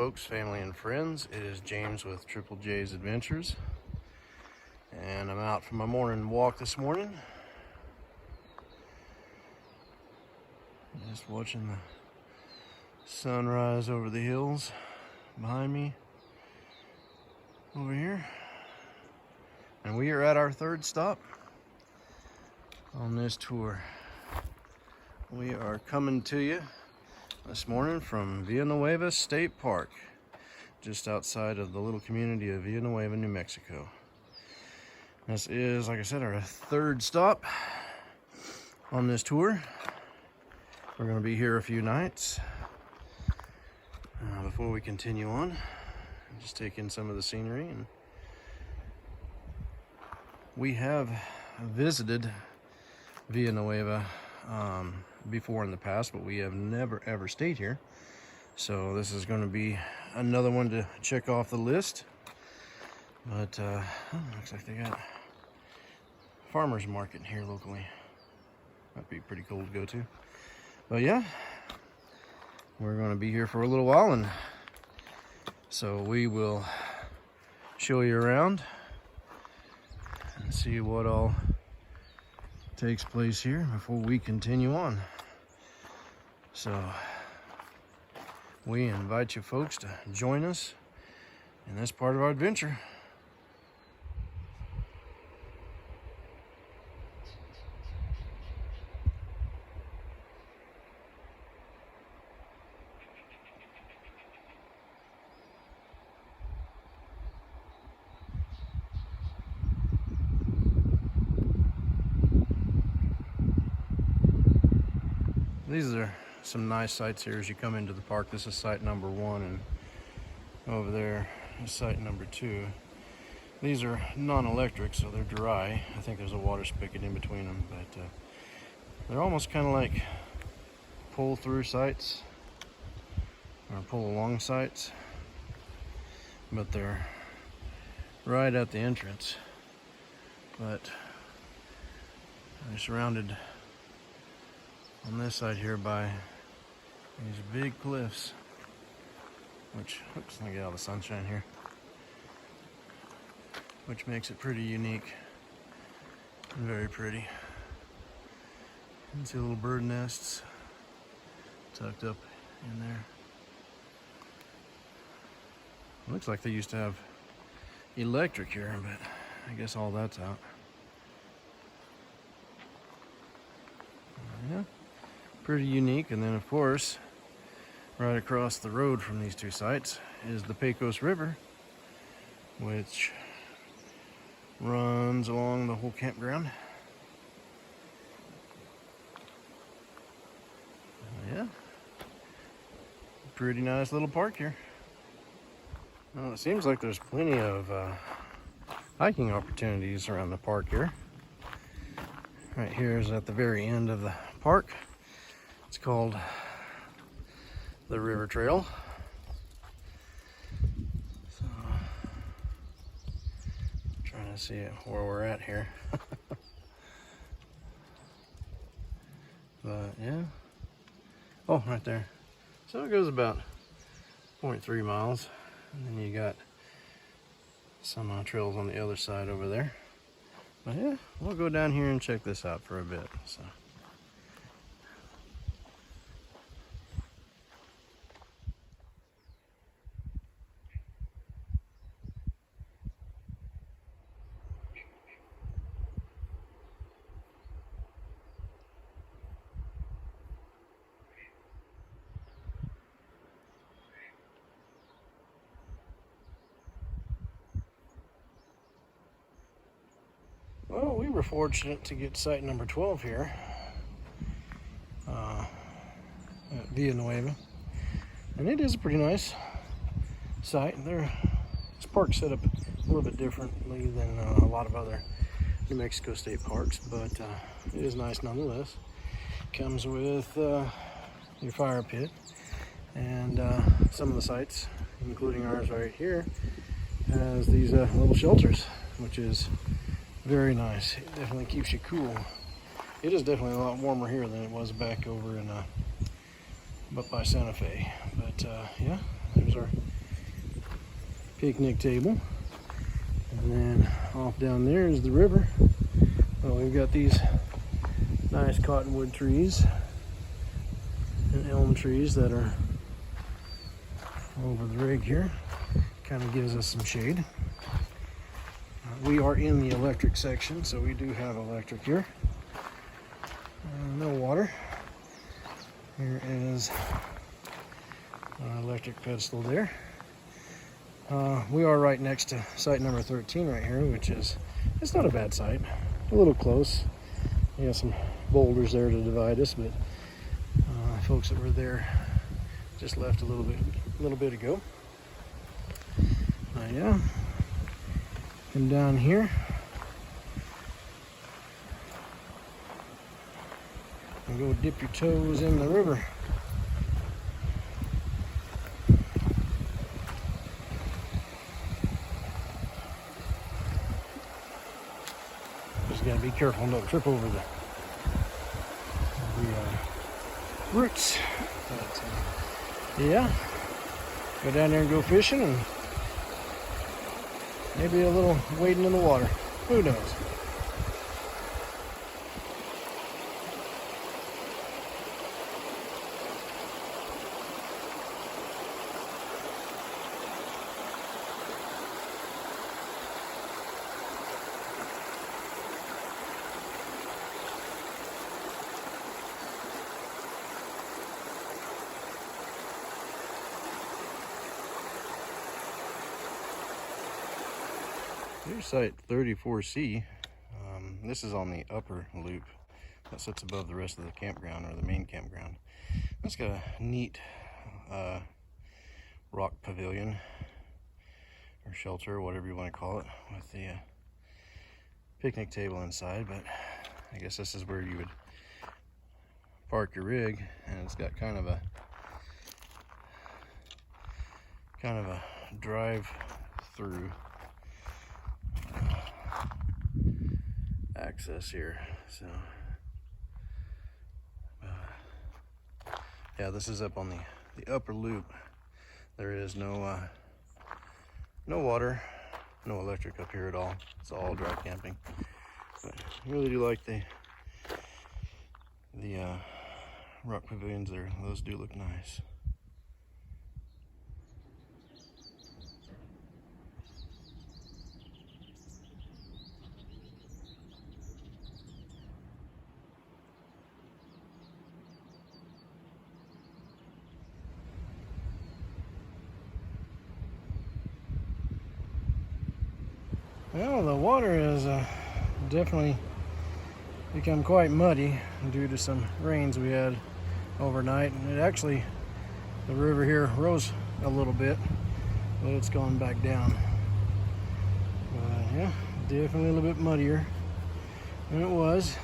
folks, family, and friends. It is James with Triple J's Adventures, and I'm out for my morning walk this morning. Just watching the sunrise over the hills behind me over here. And we are at our third stop on this tour. We are coming to you this morning from Villanueva State Park, just outside of the little community of Villanueva, New Mexico. This is, like I said, our third stop on this tour. We're going to be here a few nights. Before we continue on, just take in some of the scenery. And we have visited Villanueva before in the past, but we have never ever stayed here, so this is going to be another one to check off the list. But looks like they got farmers market here locally. That'd be pretty cool to go to. But yeah, we're going to be here for a little while, and so we will show you around and see what all takes place here before we continue on. So we invite you folks to join us in this part of our adventure. These are some nice sites here as you come into the park. This is site number 1, and over there is site number 2. These are non-electric, so they're dry. I think there's a water spigot in between them, but they're almost kind of like pull-through sites or pull-along sites, but they're right at the entrance. But they're surrounded on this side here by these big cliffs, which, oops, let me get out of the sunshine here, which makes it pretty unique and very pretty. You can see little bird nests tucked up in there. It looks like they used to have electric here, but I guess all that's out. Yeah, pretty unique. And then of course, right across the road from these two sites is the Pecos River, which runs along the whole campground. Yeah, pretty nice little park here. Well, it seems like there's plenty of hiking opportunities around the park here. Right here is at the very end of the park. It's called the River Trail. So, I'm trying to see where we're at here. But yeah. Oh, right there. So it goes about 0.3 miles. And then you got some trails on the other side over there. But yeah, we'll go down here and check this out for a bit. So. Well, we were fortunate to get site number 12 here at Villanueva, and it is a pretty nice site. This park's set up a little bit differently than a lot of other New Mexico state parks, but it is nice nonetheless. Comes with your fire pit, and some of the sites, including ours right here, has these little shelters, which is very nice. It definitely keeps you cool. It is definitely a lot warmer here than it was back over in up by Santa Fe. But yeah, there's our picnic table. And then off down there is the river. Well, we've got these nice cottonwood trees and elm trees that are over the rig here. Kind of gives us some shade. We are in the electric section, so we do have electric here. No water. Here is our electric pedestal there. We are right next to site number 13 right here, which is, it's not a bad site. A little close. We got some boulders there to divide us, but folks that were there just left a little bit ago. Yeah. Come down here. And go dip your toes in the river. Just gotta be careful and don't trip over the roots. But, yeah, go down there and go fishing, and maybe a little wading in the water. Who knows? Here's site 34C. This is on the upper loop that sits above the rest of the campground, or the main campground. It's got a neat rock pavilion or shelter, or whatever you want to call it, with the picnic table inside. But I guess this is where you would park your rig, and it's got kind of a drive through access here. So yeah, this is up on the upper loop. There is no water, no electric up here at all. It's all dry camping. But I really do like the rock pavilions there. Those do look nice. Well, the water has definitely become quite muddy due to some rains we had overnight. And it actually, the river here rose a little bit, but it's gone back down. But yeah, definitely a little bit muddier than it was.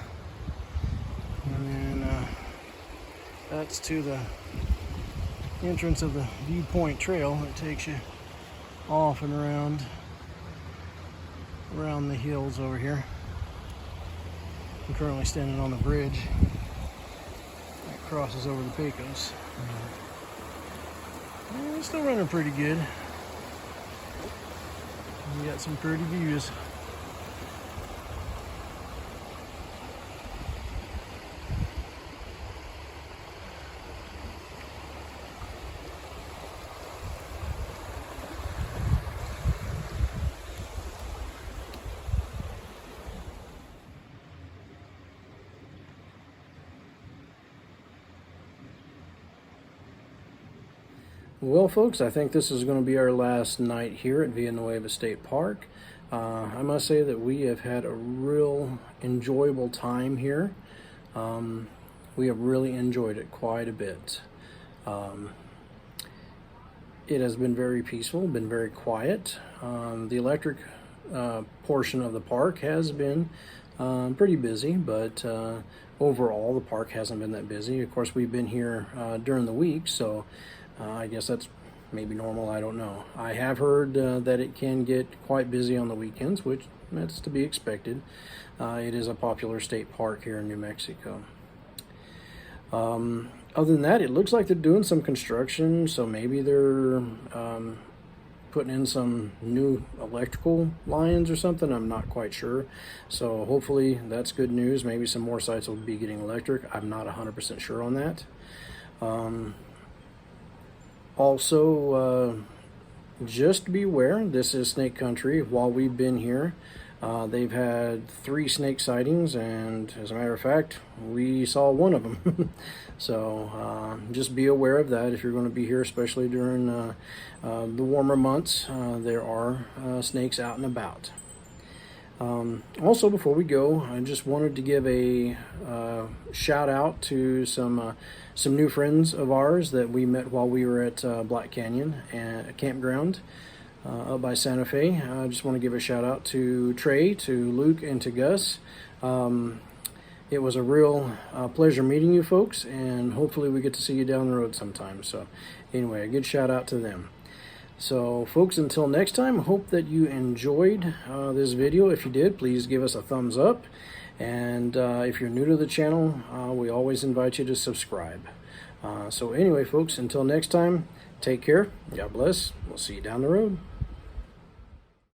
And then that's to the entrance of the viewpoint trail that takes you off and around the hills over here. I'm currently standing on the bridge that crosses over the Pecos. It's still running pretty good. We got some pretty views. Well, folks, I think this is going to be our last night here at Villanueva State Park. I must say that we have had a real enjoyable time here. We have really enjoyed it quite a bit. It has been very peaceful, been very quiet. The electric portion of the park has been pretty busy, but overall the park hasn't been that busy. Of course, we've been here during the week, so I guess that's maybe normal, I don't know. I have heard that it can get quite busy on the weekends, which that's to be expected. It is a popular state park here in New Mexico. Other than that, it looks like they're doing some construction, so maybe they're putting in some new electrical lines or something. I'm not quite sure. So hopefully that's good news. Maybe some more sites will be getting electric. I'm not 100% sure on that. Also, just beware, this is snake country. While we've been here, they've had 3 snake sightings, and as a matter of fact, we saw one of them. So just be aware of that if you're going to be here, especially during the warmer months. There are snakes out and about. Also, before we go, I just wanted to give a shout out to some new friends of ours that we met while we were at Black Canyon and Campground up by Santa Fe. I just want to give a shout out to Trey, to Luke, and to Gus. It was a real pleasure meeting you folks, and hopefully we get to see you down the road sometime. So anyway, a good shout out to them. So folks, until next time, hope that you enjoyed this video. If you did, please give us a thumbs up. And if you're new to the channel, we always invite you to subscribe. So anyway, folks, until next time, take care. God bless. We'll see you down the road.